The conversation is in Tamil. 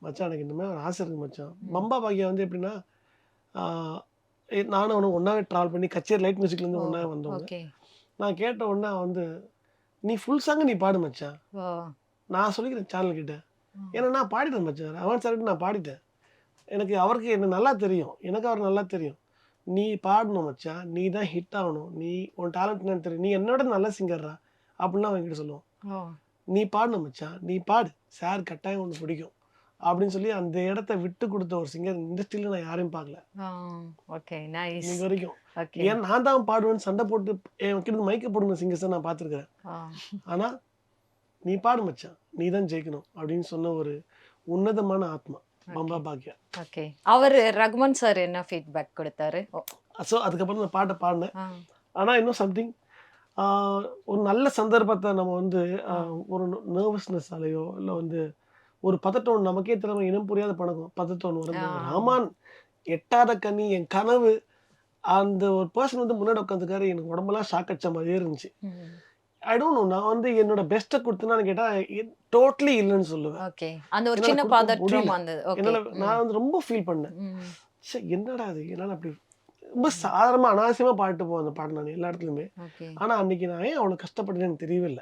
மச்சான் எனக்கு இந்த மாதிரி ஒரு ஆசை இருக்கு மச்சான். ம். பம்பா பாக்கியா வந்து எப்படின்னா, ஆ நானும் அவனும் ஒண்ணாவே ட்ராவல் பண்ணி கச்சேரி லைட் மியூசிக்லேருந்து ஓ! ஒண்ணாவே வந்தவங்க. ஓகே. நான் கேட்ட உடனே அவன் வந்து, "நீ ஃபுல் சாங் நீ பாடு மச்சான்." ஓ! நான் சொல்லிக்கிறேன் சேனல் கிட்ட. ம். ஏன்னா நான் பாடிட்டேன் மச்சான். ரஹ்மான் சார்கிட்ட நான் பாடிட்டேன். எனக்கு அவருக்கு என்ன நல்லா தெரியும். எனக்கு அவர நல்லா தெரியும். "நீ பாடணும் மச்சான். நீ தான் ஹிட் ஆவணும். நீ உன் டேலண்ட் என்னன்னு தெரியும். நீ என்னோட நல்ல சிங்கர்றா." அப்படின்னு அவன் என்கிட்ட சொல்லுவான். ஓ! "நீ பாடணும் மச்சான். நீ பாடு. சார் கட்டாயம் உனக்கு பிடிக்கும்." அப்படின்னு சொல்லி அந்த இடத்த விட்டு குடுத்த ஒரு சிங்கர் இண்டஸ்ட்ரியில நான் யாரையும் பார்க்கல. ஆ. ஓகே. நைஸ். இன்னைக்கு வரைக்கும். ஓகே. ஏன் நான் தான் பாடுவேன்னு சண்டை போட்டு என்கிட்ட மைக்க புடுங்குன சிங்கர்ஸ நான் பார்த்துருக்கிறேன். ஆ. ஆனா, "நீ பாடு மச்சான். நீ தான் ஜெயிக்கணும்." அப்படின்னு சொன்ன ஒரு உன்னதமான ஆத்மா. ஓகே. பம்பா பாக்யா. ஓகே. அவரு ரகுமான் சார் என்ன ஃபீட்பேக் குடுத்தாரு? ஓ. ஸோ அதுக்கப்புறம் அந்த பாட்ட பாடுனேன். ஆ. ஆனா இன்னும் சம்திங் ஆ ஒரு நல்ல சந்தர்ப்பத்த நம்ம வந்து ஆ. ஒரு நெர்வஸ்னஸ்ஸாலயோ, இல்ல வந்து ஒரு பதட்டம் நமக்கே தெரியாம இனம் புரியாத பதட்டம் ஒண்ணு ஆ. வரும்போது, ரஹ்மான் எட்டாத கனி என் கனவு அந்த ஒரு பெர்சன் வந்து முன்னாடி உட்காந்துருக்காரு. எனக்கு உடம்பெல்லாம் ஷாக் அடிச்ச மாரியே இருந்துச்சு. ம். ஐ டோன்ட் நோ நான் வந்து என்னோட பெஸ்ட்ட குடுத்தேனான்னு கேட்டா, டோட்டலி இல்லன்னு சொல்லுவேன். ஓகே. அந்த ஒரு என்னால சின்ன குடுக்க பதற்றம் முடியல. வந்தது. ஓகே. என்னால ம். நான் வந்து ரொம்ப ஃபீல் பண்ணேன். ம். என்னடா இது! என்னால அப்படி ரொம்ப ம். சாதாரணமா அனாவசியமா பாடிட்டு போவேன் அந்த பாட்ட நானு எல்லா இடத்துலயுமே. ஓகே. ஆனா அன்னைக்கு நான் ஏன் அவ்வளோ கஷ்டப்பட்டேன்னு எனக்கு தெரியவே இல்ல.